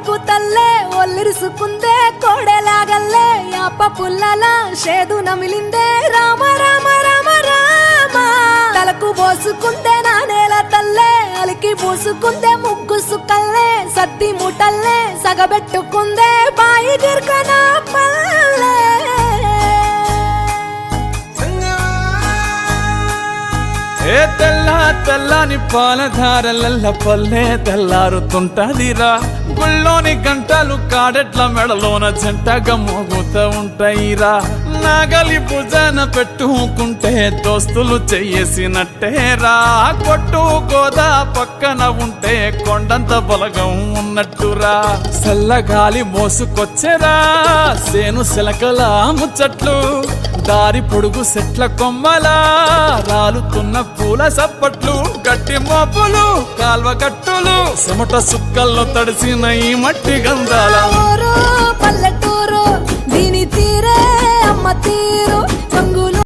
bike తల్లే ఒల్లిరుసుకుందే కోడెలాగల్లే యాప పుల్లల షేదు నమిలిందే రామ రామ రామ రామ తలకు పోసుకుందే నా నేల తల్లే అలికి పూసుకుందే ముగ్గు సుక్కల్లే సత్తి ముటల్లే సగబెట్టుకుందే బాయి గిర్కన పల్లె ఏ తెల్లని పాలధారలల్ల పల్లె తెల్లారుతుంటదిరా గుళ్ళోని గంటలు కాడెట్ల మెడలోన జంటగా మోగుతూ ఉంటాయిరా నాగలి భుజన పెట్టుకుంటే దోస్తులు చెయ్యేసినట్టేరా కొట్టు గోదా పక్కన ఉంటే కొండంత బలగం ఉన్నట్టురా చల్లగాలి మోసుకొచ్చెరా సేను శిలకల ముచ్చట్లు దారి పొడుగు సెట్ల కొమ్మలా రాలుతున్న పూల సప్పట్లు గట్టి మోపులు కాల్వ గట్టులు చెమట సుక్కల్లో తడిసిన ఈ మట్టి గంధాలు